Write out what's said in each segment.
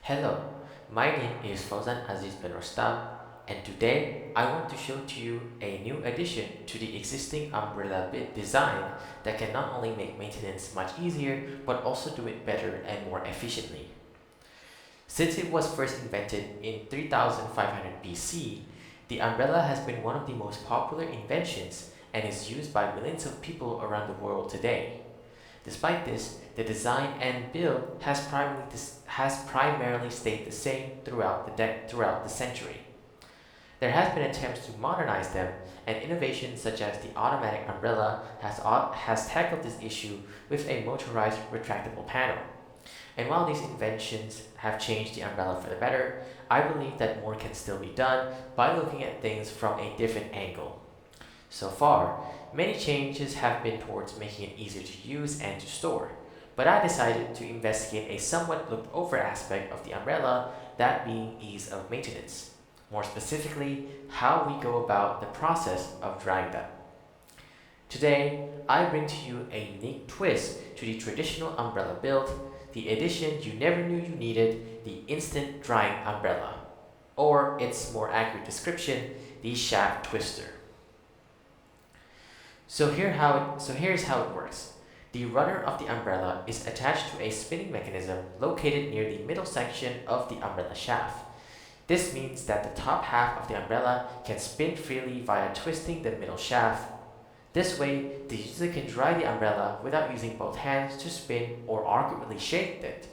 Hello, my name is Fauzan Aziz bin Rostam, and today I want to show to you a new addition to the existing umbrella bit design that can not only make maintenance much easier but also do it better and more efficiently. Since it was first invented in 3500 BC, the umbrella has been one of the most popular inventions and is used by millions of people around the world today. Despite this, the design and build has primarily stayed the same throughout the century. There has been attempts to modernize them, and innovations such as the automatic umbrella has tackled this issue with a motorized retractable panel. And while these inventions have changed the umbrella for the better, I believe that more can still be done by looking at things from a different angle. So far, many changes have been towards making it easier to use and to store, but I decided to investigate a somewhat looked over aspect of the umbrella, that being ease of maintenance. More specifically, how we go about the process of drying them. Today, I bring to you a unique twist to the traditional umbrella build, the addition you never knew you needed, the instant drying umbrella, or its more accurate description, the shaft twister. So here's how it works. The runner of the umbrella is attached to a spinning mechanism located near the middle section of the umbrella shaft. This means that the top half of the umbrella can spin freely via twisting the middle shaft. This way, the user can dry the umbrella without using both hands to spin or awkwardly shake it.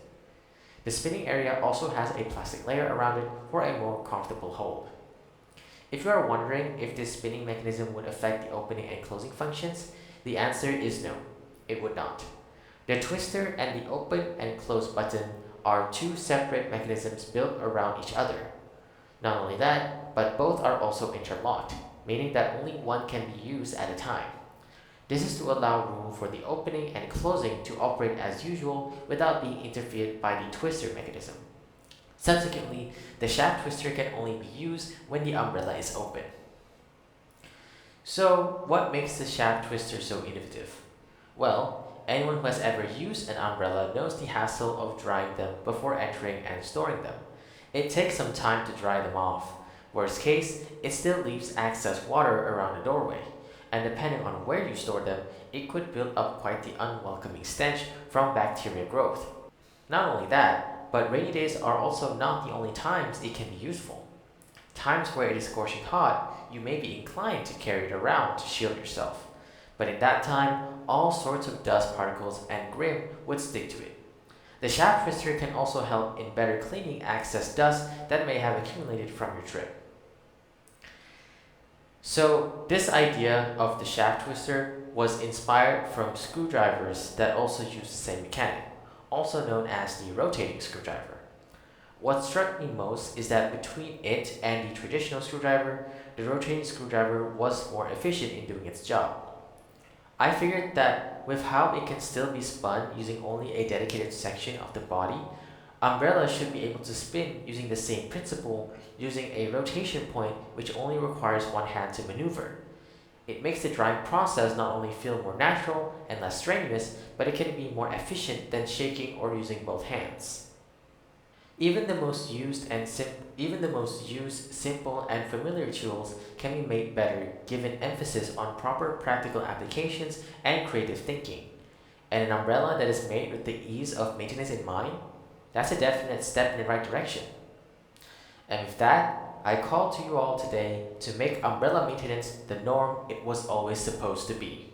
The spinning area also has a plastic layer around it for a more comfortable hold. If you are wondering if this spinning mechanism would affect the opening and closing functions, the answer is no, it would not. The twister and the open and close button are two separate mechanisms built around each other. Not only that, but both are also interlocked, meaning that only one can be used at a time. This is to allow room for the opening and closing to operate as usual without being interfered by the twister mechanism. Subsequently, the shaft twister can only be used when the umbrella is open. So, what makes the shaft twister so innovative? Well, anyone who has ever used an umbrella knows the hassle of drying them before entering and storing them. It takes some time to dry them off. Worst case, it still leaves excess water around the doorway, and depending on where you store them, it could build up quite the unwelcoming stench from bacteria growth. Not only that, but rainy days are also not the only times it can be useful. Times where it is scorching hot, you may be inclined to carry it around to shield yourself. But in that time, all sorts of dust particles and grime would stick to it. The shaft twister can also help in better cleaning excess dust that may have accumulated from your trip. So, this idea of the shaft twister was inspired from screwdrivers that also use the same mechanic, also known as the rotating screwdriver. What struck me most is that between it and the traditional screwdriver, the rotating screwdriver was more efficient in doing its job. I figured that with how it can still be spun using only a dedicated section of the body, umbrellas should be able to spin using the same principle, using a rotation point which only requires one hand to maneuver. It makes the drying process not only feel more natural and less strenuous, but it can be more efficient than shaking or using both hands. Even the most used, simple and familiar tools can be made better given emphasis on proper practical applications and creative thinking. And an umbrella that is made with the ease of maintenance in mind, that's a definite step in the right direction. And with that, I call to you all today to make umbrella maintenance the norm it was always supposed to be.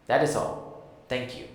That is all. Thank you.